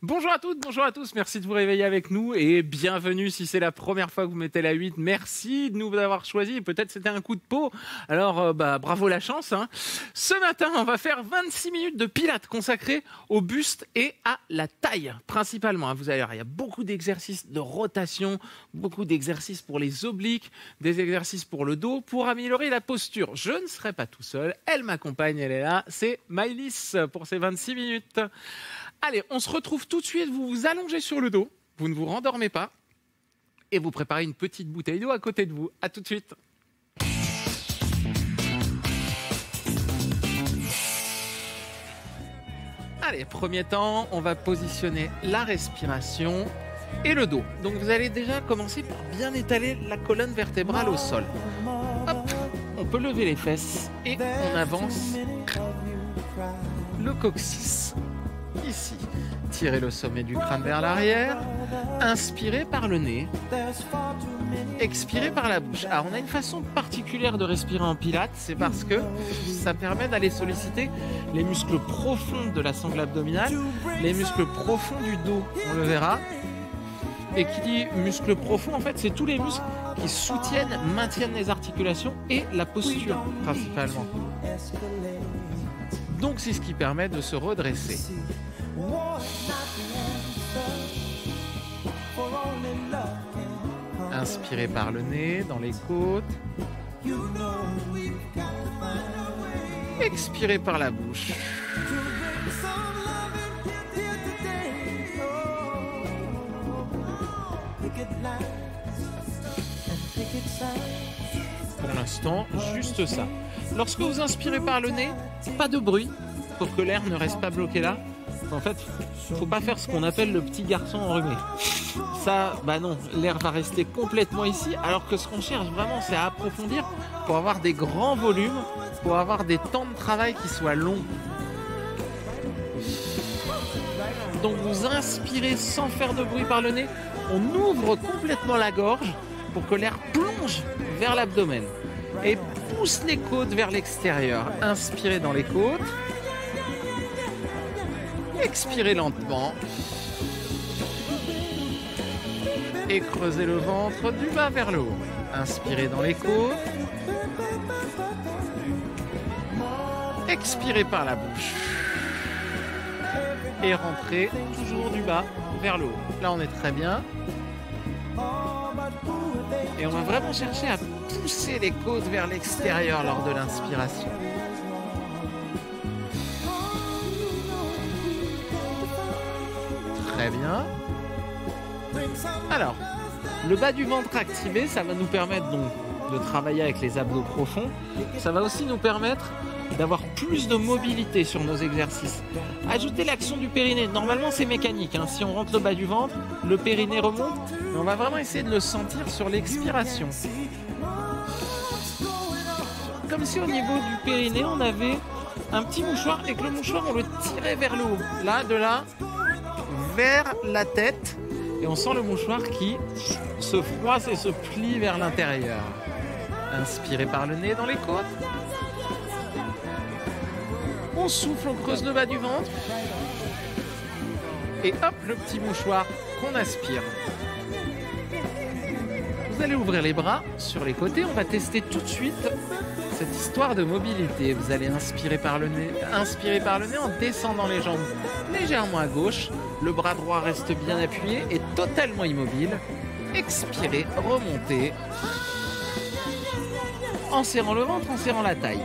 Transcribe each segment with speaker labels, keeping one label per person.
Speaker 1: Bonjour à toutes, bonjour à tous, merci de vous réveiller avec nous et bienvenue si c'est la première fois que vous mettez la 8. Merci de nous avoir choisis, peut-être c'était un coup de peau, alors bravo la chance. Ce matin, on va faire 26 minutes de pilates consacrées au buste et à la taille principalement. Vous allez voir, il y a beaucoup d'exercices de rotation, beaucoup d'exercices pour les obliques, des exercices pour le dos, pour améliorer la posture. Je ne serai pas tout seul, elle m'accompagne, elle est là, c'est Maëlys pour ces 26 minutes. Allez, on se retrouve tout de suite, vous vous allongez sur le dos, vous ne vous rendormez pas et vous préparez une petite bouteille d'eau à côté de vous. À tout de suite. Allez, premier temps, on va positionner la respiration et le dos. Donc vous allez déjà commencer par bien étaler la colonne vertébrale au sol. Hop, on peut lever les fesses et on avance le coccyx. Ici, tirez le sommet du crâne vers l'arrière, inspirez par le nez, expirez par la bouche. Alors on a une façon particulière de respirer en pilates, c'est parce que ça permet d'aller solliciter les muscles profonds de la sangle abdominale, les muscles profonds du dos, on le verra. Et qui dit muscles profonds, en fait, c'est tous les muscles qui soutiennent, maintiennent les articulations et la posture principalement. Donc c'est ce qui permet de se redresser. Inspirez par le nez, dans les côtes. Expirez par la bouche. Pour l'instant, juste ça. Lorsque vous inspirez par le nez, pas de bruit pour que l'air ne reste pas bloqué là. En fait, faut pas faire ce qu'on appelle le petit garçon enrhumé. Ça, non, l'air va rester complètement ici, alors que ce qu'on cherche vraiment, c'est à approfondir pour avoir des grands volumes, pour avoir des temps de travail qui soient longs. Donc vous inspirez sans faire de bruit par le nez, on ouvre complètement la gorge pour que l'air plonge vers l'abdomen et pousse les côtes vers l'extérieur. Inspirez dans les côtes. Expirez lentement. Et creusez le ventre du bas vers le haut. Inspirez dans les côtes. Expirez par la bouche. Et rentrez toujours du bas vers le haut. Là, on est très bien. Et on va vraiment chercher à pousser les côtes vers l'extérieur lors de l'inspiration. Très bien. Alors, le bas du ventre activé, ça va nous permettre donc de travailler avec les abdos profonds. Ça va aussi nous permettre d'avoir plus de mobilité sur nos exercices. Ajoutez l'action du périnée. Normalement, c'est mécanique. Si on rentre le bas du ventre, le périnée remonte. Mais on va vraiment essayer de le sentir sur l'expiration. Comme si au niveau du périnée, on avait un petit mouchoir et que le mouchoir, on le tirait vers le haut. Là, de là, vers la tête. Et on sent le mouchoir qui se froisse et se plie vers l'intérieur. Inspirez par le nez dans les côtes. On souffle, on creuse le bas du ventre. Et hop, le petit mouchoir qu'on aspire. Vous allez ouvrir les bras sur les côtés. On va tester tout de suite cette histoire de mobilité. Vous allez inspirer par le nez en descendant les jambes légèrement à gauche. Le bras droit reste bien appuyé et totalement immobile. Expirez, remontez. En serrant le ventre, en serrant la taille.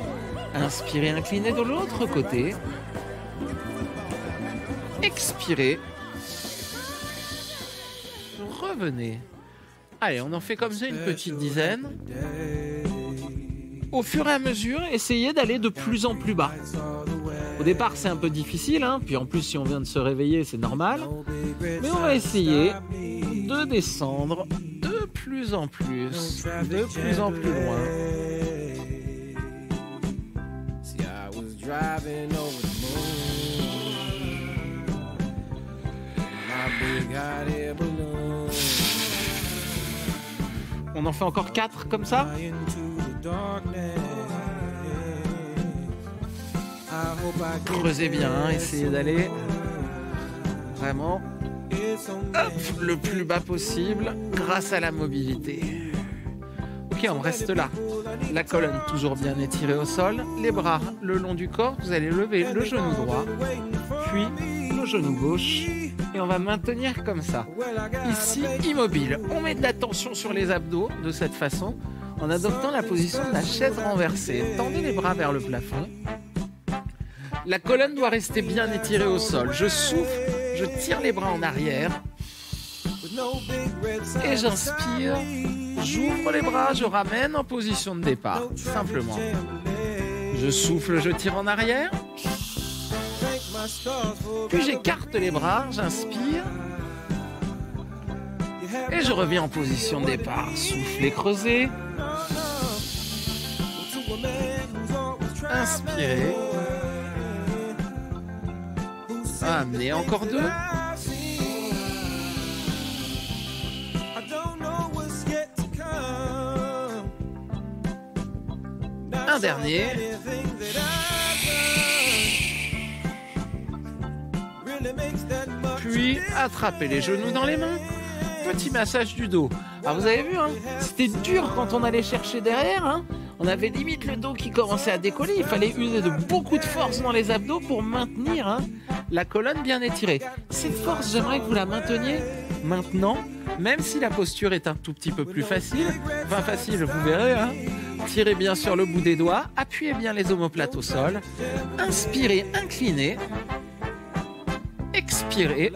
Speaker 1: Inspirez, inclinez de l'autre côté. Expirez. Revenez. Allez, on en fait comme ça une petite dizaine. Au fur et à mesure, essayez d'aller de plus en plus bas. Au départ, c'est un peu difficile, puis en plus, si on vient de se réveiller, c'est normal. Mais on va essayer de descendre de plus en plus loin. On en fait encore 4 comme ça. Creusez bien, essayez d'aller vraiment hop, le plus bas possible grâce à la mobilité. Ok, on reste là. La colonne toujours bien étirée au sol, les bras le long du corps, vous allez lever le genou droit, puis le genou gauche, et on va maintenir comme ça. Ici, immobile. On met de la tension sur les abdos de cette façon, en adoptant la position de la chaise renversée. Tendez les bras vers le plafond. La colonne doit rester bien étirée au sol. Je souffle, je tire les bras en arrière, et j'inspire. J'ouvre les bras, je ramène en position de départ, simplement. Je souffle, je tire en arrière. Puis j'écarte les bras, j'inspire. Et je reviens en position de départ. Soufflez, creusez. Inspirez. Amenez encore deux. Un dernier. Puis attrapez les genoux dans les mains. Petit massage du dos. Alors vous avez vu, hein, c'était dur quand on allait chercher derrière. Hein. On avait limite le dos qui commençait à décoller. Il fallait user de beaucoup de force dans les abdos pour maintenir la colonne bien étirée. Cette force, j'aimerais que vous la mainteniez maintenant, même si la posture est un tout petit peu plus facile. Enfin facile, vous verrez. Hein. Tirez bien sur le bout des doigts, appuyez bien les omoplates au sol. Inspirez, inclinez. Expirez.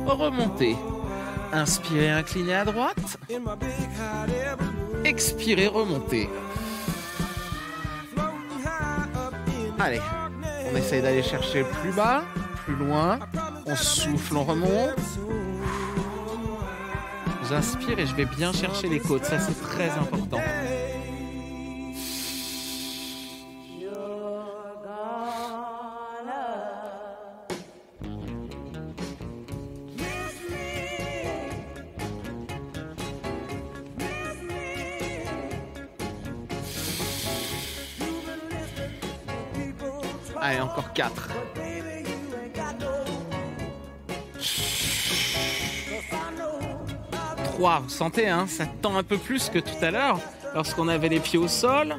Speaker 1: Remontez. Inspirez, inclinez à droite. Expirez, remontez. Allez, on essaye d'aller chercher plus bas, plus loin. On souffle, on remonte. J'inspire et je vais bien chercher les côtes. Ça, c'est très important. Allez, encore 4. Vous sentez, hein, ça tend un peu plus que tout à l'heure lorsqu'on avait les pieds au sol.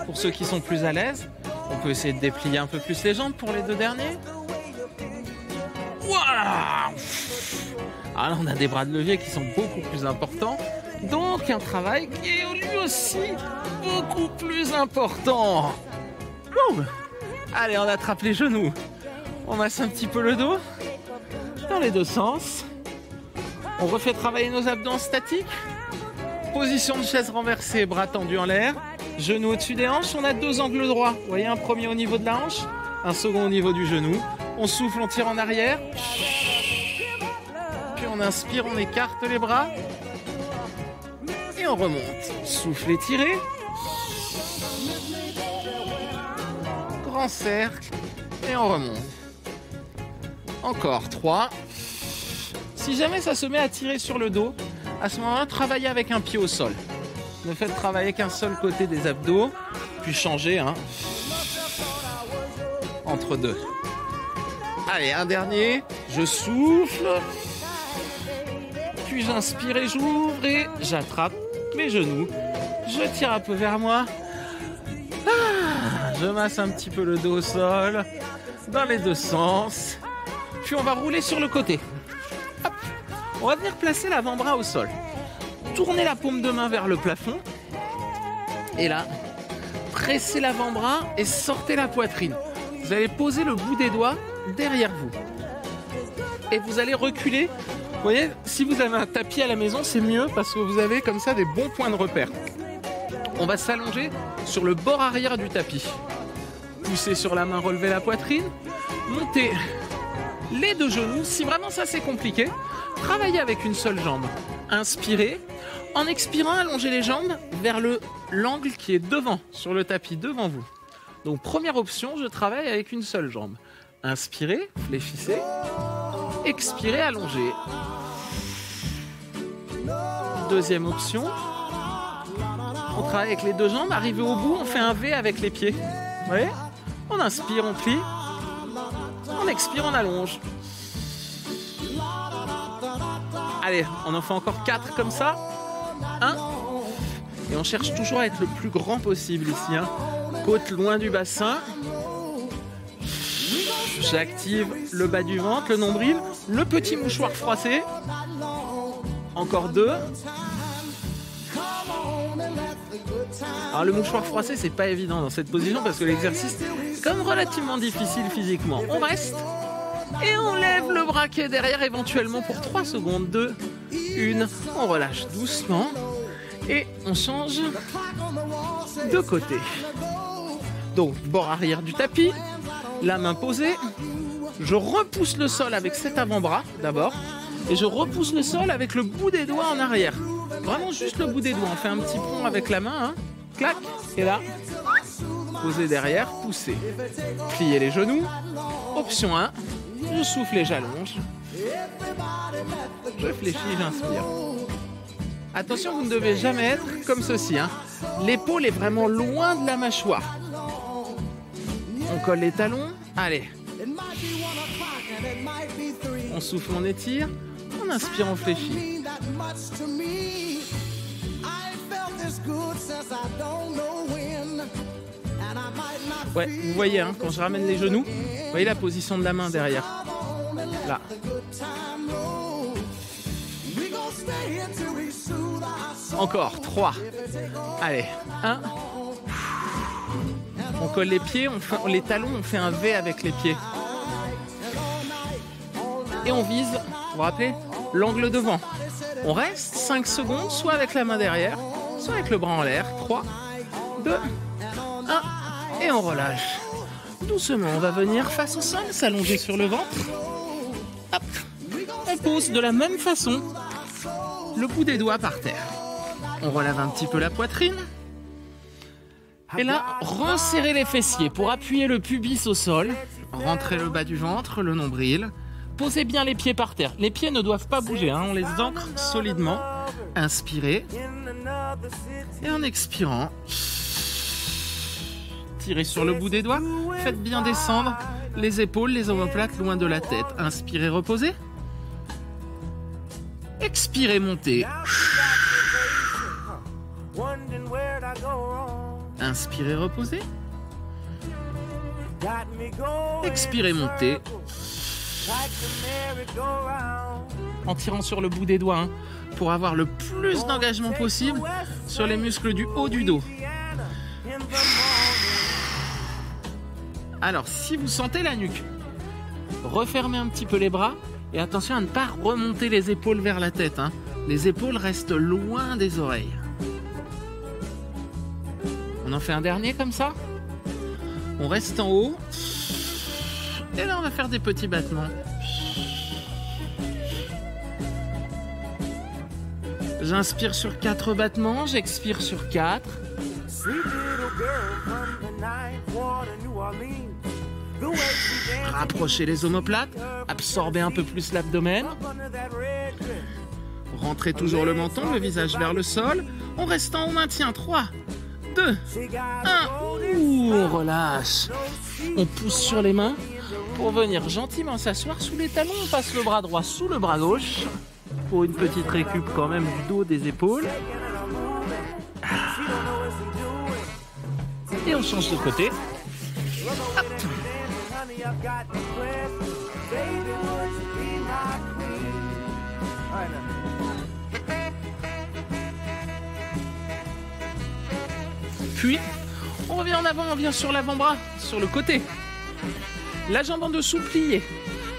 Speaker 1: Pour ceux qui sont plus à l'aise, on peut essayer de déplier un peu plus les jambes pour les deux derniers. Voilà. Ah là, on a des bras de levier qui sont beaucoup plus importants. Donc un travail qui est lui aussi beaucoup plus important. Boum. Allez, on attrape les genoux. On masse un petit peu le dos dans les deux sens. On refait travailler nos abdos statiques. Position de chaise renversée, bras tendus en l'air. Genoux au-dessus des hanches. On a deux angles droits. Vous voyez, un premier au niveau de la hanche, un second au niveau du genou. On souffle, on tire en arrière. Puis on inspire, on écarte les bras. Et on remonte. Souffle, étirez. Grand cercle. Et on remonte. Encore 3. Si jamais ça se met à tirer sur le dos, à ce moment-là, travaillez avec un pied au sol. Ne faites travailler qu'un seul côté des abdos, puis changez entre deux. Allez, un dernier. Je souffle, puis j'inspire et j'ouvre et j'attrape mes genoux. Je tire un peu vers moi. Je masse un petit peu le dos au sol, dans les deux sens. Puis on va rouler sur le côté. Hop. On va venir placer l'avant-bras au sol. Tournez la paume de main vers le plafond. Et là, pressez l'avant-bras et sortez la poitrine. Vous allez poser le bout des doigts derrière vous. Et vous allez reculer. Vous voyez, si vous avez un tapis à la maison, c'est mieux parce que vous avez comme ça des bons points de repère. On va s'allonger sur le bord arrière du tapis. Poussez sur la main, relevez la poitrine. Montez les deux genoux. Si vraiment ça c'est compliqué, travaillez avec une seule jambe. Inspirez. En expirant, allongez les jambes vers l'angle qui est devant, sur le tapis, devant vous. Donc première option, je travaille avec une seule jambe. Inspirez, fléchissez. Expirez, allongez. Deuxième option. On travaille avec les deux jambes. Arrivé au bout, on fait un V avec les pieds. Vous voyez ? On inspire, on plie. On expire, on allonge. Allez, on en fait encore 4 comme ça. 1. Et on cherche toujours à être le plus grand possible ici. Hein. Côte loin du bassin. J'active le bas du ventre, le nombril, le petit mouchoir froissé. Encore 2. Alors le mouchoir froissé, c'est pas évident dans cette position parce que l'exercice est quand même relativement difficile physiquement. On reste et on lève le bras qui est derrière éventuellement pour 3 secondes. 2, 1, on relâche doucement et on change de côté. Donc bord arrière du tapis, la main posée, je repousse le sol avec cet avant-bras d'abord et je repousse le sol avec le bout des doigts en arrière. Vraiment juste le bout des doigts, on fait un petit pont avec la main, hein. Clac, et là, posez derrière, poussez. Pliez les genoux, option 1, je souffle et j'allonge. Je fléchis, j'inspire. Attention, vous ne devez jamais être comme ceci, hein. L'épaule est vraiment loin de la mâchoire. On colle les talons, allez. On souffle, on étire, on inspire, on fléchit. Ouais, vous voyez, hein, quand je ramène les genoux, vous voyez la position de la main derrière. Là. Encore, 3. Allez, 1. On colle les pieds, les talons, on fait un V avec les pieds. Et on vise, vous vous rappelez, l'angle devant. On reste 5 secondes, soit avec la main derrière, soit avec le bras en l'air. 3, 2, 1. Et on relâche. Doucement, on va venir face au sol, s'allonger sur le ventre. Hop. On pose de la même façon le bout des doigts par terre. On relève un petit peu la poitrine. Et là, resserrez les fessiers pour appuyer le pubis au sol. Rentrez le bas du ventre, le nombril. Posez bien les pieds par terre. Les pieds ne doivent pas bouger, hein. On les ancre solidement. Inspirez. Et en expirant, tirez sur le bout des doigts. Faites bien descendre les épaules, les omoplates loin de la tête. Inspirez, reposez. Expirez, montez. Inspirez, reposez. Expirez, montez. En tirant sur le bout des doigts, hein, pour avoir le plus d'engagement possible sur les muscles du haut du dos. Alors, si vous sentez la nuque, refermez un petit peu les bras et attention à ne pas remonter les épaules vers la tête, hein. Les épaules restent loin des oreilles. On en fait un dernier comme ça. On reste en haut. Et là, on va faire des petits battements. J'inspire sur 4 battements, j'expire sur 4. Rapprochez les omoplates, absorbez un peu plus l'abdomen. Rentrez toujours le menton, le visage vers le sol. On reste en haut, maintien. 3, 2, 1. On relâche. On pousse sur les mains pour venir gentiment s'asseoir sous les talons. On passe le bras droit sous le bras gauche pour une petite récup quand même du dos, des épaules. Et on change de côté. Hop. Puis, on revient en avant, on vient sur l'avant-bras, sur le côté. La jambe en dessous pliée,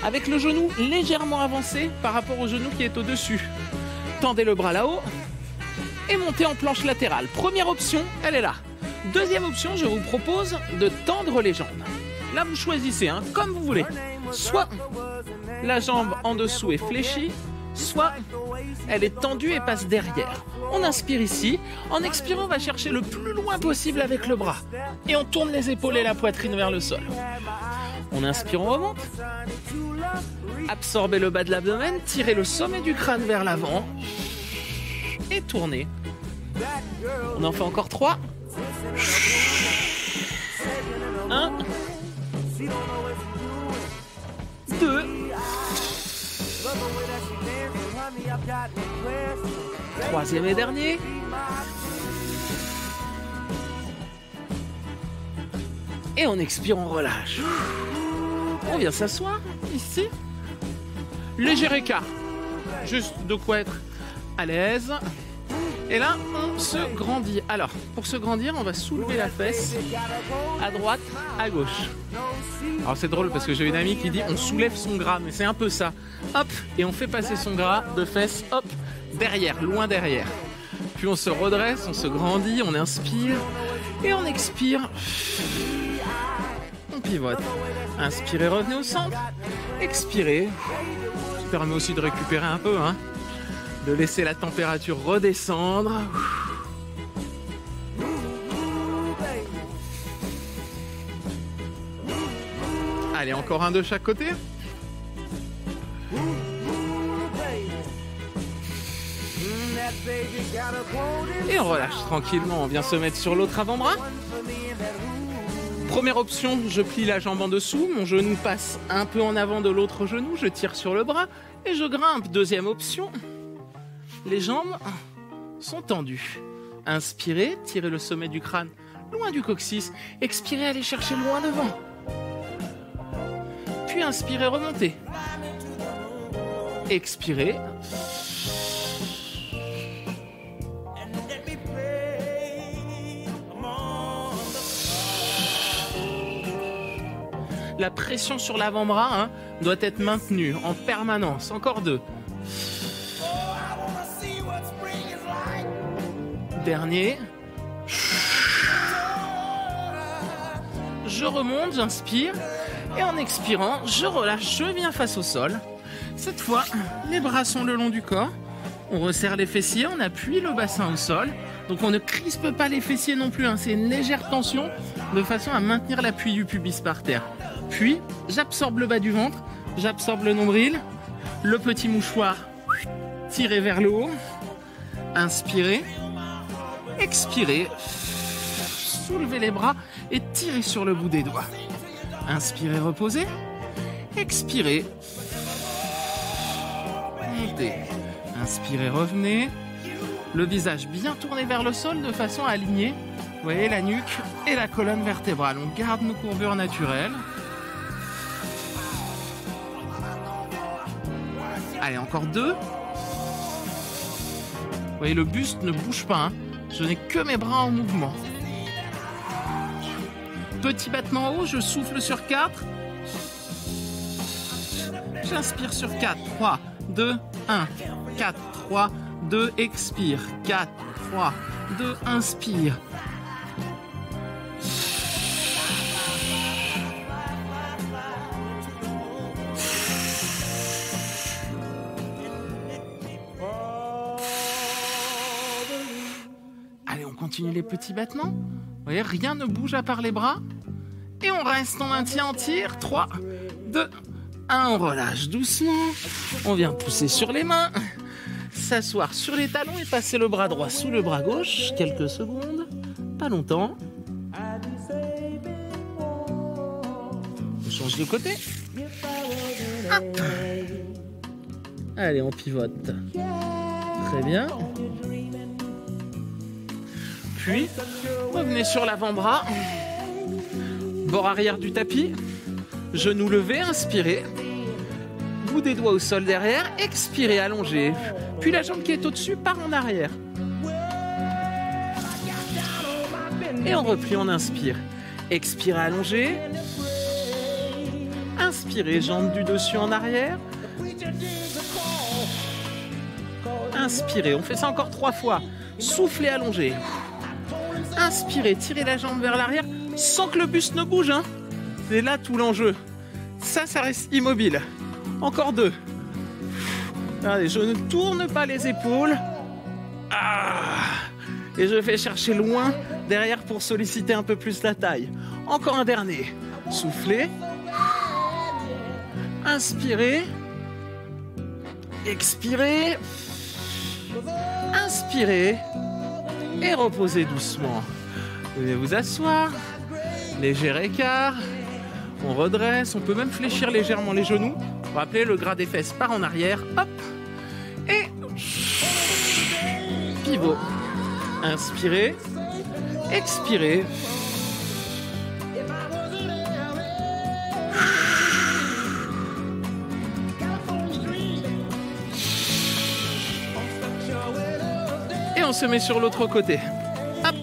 Speaker 1: avec le genou légèrement avancé par rapport au genou qui est au-dessus. Tendez le bras là-haut et montez en planche latérale. Première option, elle est là. Deuxième option, je vous propose de tendre les jambes. Là, vous choisissez, hein, comme vous voulez. Soit la jambe en dessous est fléchie, soit elle est tendue et passe derrière. On inspire ici. En expirant, on va chercher le plus loin possible avec le bras. Et on tourne les épaules et la poitrine vers le sol. On inspire, on remonte. Absorbez le bas de l'abdomen, tirez le sommet du crâne vers l'avant. Et tournez. On en fait encore 3. 1. Troisième et dernier. Et on expire, on relâche. On vient s'asseoir ici. Léger écart. Juste de quoi être à l'aise. Et là, on se grandit. Alors, pour se grandir, on va soulever la fesse à droite, à gauche. Alors c'est drôle parce que j'ai une amie qui dit on soulève son gras, mais c'est un peu ça. Hop, et on fait passer son gras de fesse, hop, derrière, loin derrière. Puis on se redresse, on se grandit, on inspire et on expire. On pivote. Inspirez, revenez au centre. Expirez. Ça permet aussi de récupérer un peu, hein. De laisser la température redescendre. Allez, encore un de chaque côté. Et on relâche tranquillement, on vient se mettre sur l'autre avant-bras. Première option, je plie la jambe en dessous, mon genou passe un peu en avant de l'autre genou, je tire sur le bras et je grimpe. Deuxième option, les jambes sont tendues. Inspirez, tirez le sommet du crâne loin du coccyx. Expirez, allez chercher loin devant. Puis inspirez, remontez. Expirez. La pression sur l'avant-bras doit être maintenue en permanence. Encore deux. Dernier. Je remonte, j'inspire. Et en expirant, je relâche, je viens face au sol. Cette fois, les bras sont le long du corps. On resserre les fessiers, on appuie le bassin au sol. Donc on ne crispe pas les fessiers non plus, c'est une légère tension de façon à maintenir l'appui du pubis par terre. Puis, j'absorbe le bas du ventre, j'absorbe le nombril, le petit mouchoir tiré vers le haut. Inspirez, expirez, soulevez les bras et tirez sur le bout des doigts. Inspirez, reposez, expirez, montez, inspirez, revenez. Le visage bien tourné vers le sol de façon à aligner, vous voyez, la nuque et la colonne vertébrale. On garde nos courbures naturelles. Allez, encore deux. Vous voyez, le buste ne bouge pas. Je n'ai que mes bras en mouvement. Petit battement haut, je souffle sur 4. J'inspire sur 4. 3, 2, 1. 4, 3, 2, expire. 4, 3, 2, inspire. Allez, on continue les petits battements. Vous voyez, rien ne bouge à part les bras. Et on reste, on maintient, on tire. 3, 2, 1, on relâche doucement. On vient pousser sur les mains. S'asseoir sur les talons et passer le bras droit sous le bras gauche. Quelques secondes, pas longtemps. On change de côté. Hop. Allez, on pivote. Très bien. Puis, revenez sur l'avant-bras. Bord arrière du tapis. Genoux levés, inspirez. Bout des doigts au sol derrière. Expirez, allongez. Puis la jambe qui est au-dessus part en arrière. Et on replie, on inspire. Expirez, allongez. Inspirez, jambe du dessus en arrière. Inspirez, on fait ça encore 3 fois. Soufflez, allongez. Inspirez, tirez la jambe vers l'arrière sans que le buste ne bouge. C'est là tout l'enjeu. Ça reste immobile. Encore 2. Regardez, je ne tourne pas les épaules. Et je vais chercher loin derrière pour solliciter un peu plus la taille. Encore un dernier. Soufflez. Inspirez. Expirez. Inspirez. Et reposez doucement. Vous allez vous asseoir. Léger écart. On redresse. On peut même fléchir légèrement les genoux. Rappelez, le gras des fesses part en arrière. Hop. Et pivot. Inspirez. Expirez. Et on se met sur l'autre côté. Hop.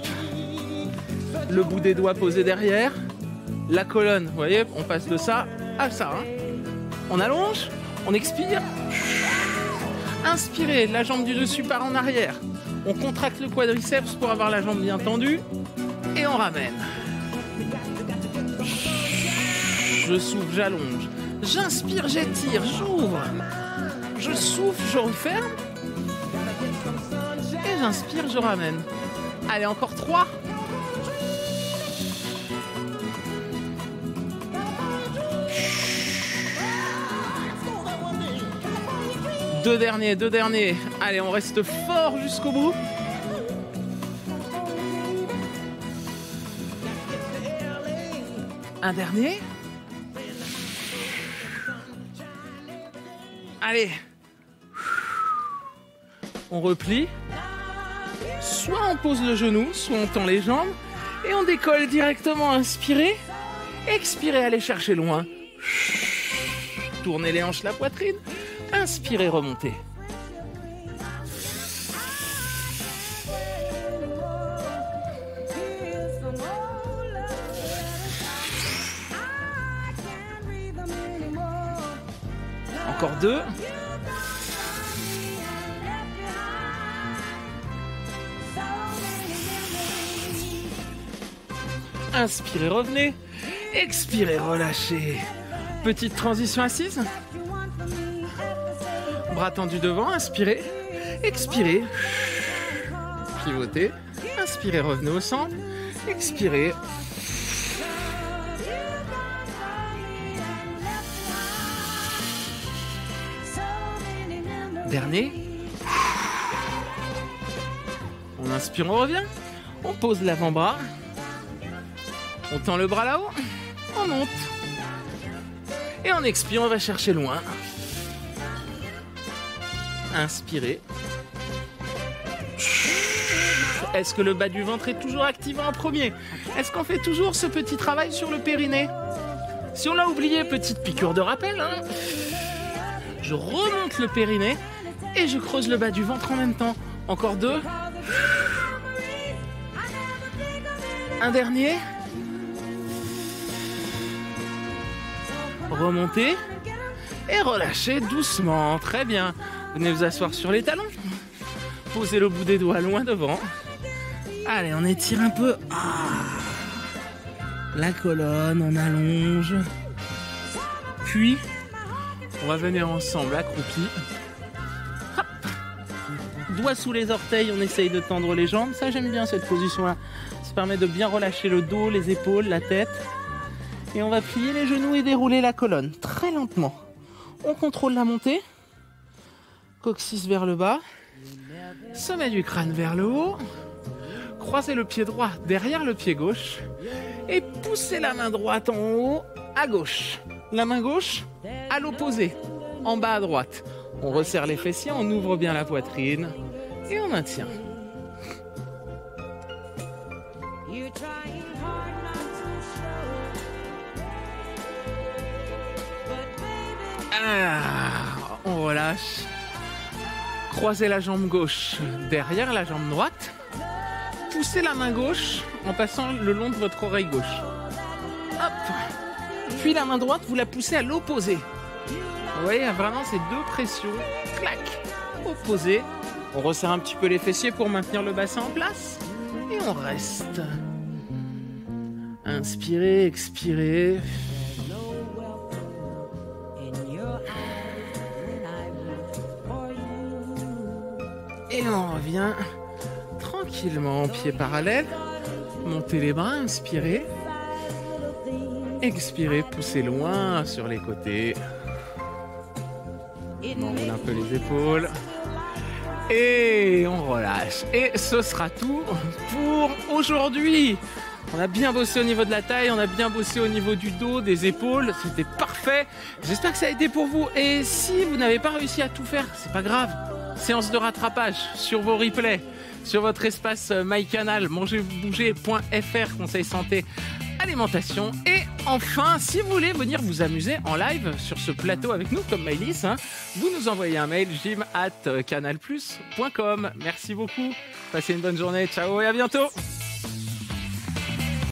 Speaker 1: Le bout des doigts posé derrière. La colonne, vous voyez, on passe de ça à ça. Hein. On allonge, on expire. Inspirez, la jambe du dessus part en arrière. On contracte le quadriceps pour avoir la jambe bien tendue. Et on ramène. Je souffle, j'allonge. J'inspire, j'étire, j'ouvre. Je souffle, je referme. Et j'inspire, je ramène. Allez, encore 3. Deux derniers. Allez, on reste fort jusqu'au bout. Un dernier. Allez. On replie. Soit on pose le genou, soit on tend les jambes. Et on décolle directement. Inspirez. Expirez, allez chercher loin. Tournez les hanches, la poitrine. Inspirez, remontez. Encore 2. Inspirez, revenez. Expirez, relâchez. Petite transition assise. Bras tendus devant, inspirez, expirez, pivotez, inspirez, revenez au centre, expirez. Dernier. On inspire, on revient, on pose l'avant-bras, on tend le bras là-haut, on monte. Et on expire, on va chercher loin. Inspirez. Est-ce que le bas du ventre est toujours activé en premier? Est-ce qu'on fait toujours ce petit travail sur le périnée? Si on l'a oublié, petite piqûre de rappel. Hein. Je remonte le périnée et je creuse le bas du ventre en même temps. Encore 2. Un dernier. Remontez et relâchez doucement. Très bien. Venez vous asseoir sur les talons. Posez le bout des doigts loin devant. Allez, on étire un peu. La colonne, on allonge. Puis, on va venir ensemble accroupi. Hop. Doigts sous les orteils, on essaye de tendre les jambes. Ça, j'aime bien cette position-là. Ça permet de bien relâcher le dos, les épaules, la tête. Et on va plier les genoux et dérouler la colonne très lentement. On contrôle la montée. Coccyx vers le bas. Sommet du crâne vers le haut. Croisez le pied droit derrière le pied gauche. Et poussez la main droite en haut à gauche. La main gauche à l'opposé, en bas à droite. On resserre les fessiers, on ouvre bien la poitrine. Et on maintient. On relâche. Croisez la jambe gauche derrière la jambe droite. Poussez la main gauche en passant le long de votre oreille gauche. Hop. Puis la main droite, vous la poussez à l'opposé. Vous voyez, vraiment ces deux pressions. Clac. Opposé. On resserre un petit peu les fessiers pour maintenir le bassin en place. Et on reste. Inspirez, expirez. Et on revient tranquillement, pieds parallèles. Montez les bras, inspirez. Expirez, poussez loin sur les côtés. On enroule un peu les épaules. Et on relâche. Et ce sera tout pour aujourd'hui. On a bien bossé au niveau de la taille, on a bien bossé au niveau du dos, des épaules. C'était parfait. J'espère que ça a été pour vous. Et si vous n'avez pas réussi à tout faire, c'est pas grave. Séance de rattrapage sur vos replays, sur votre espace MyCanal, mangerbouger.fr, conseil santé, alimentation. Et enfin, si vous voulez venir vous amuser en live sur ce plateau avec nous, comme Maëlys, vous nous envoyez un mail gym@canalplus.com. Merci beaucoup. Passez une bonne journée. Ciao et à bientôt.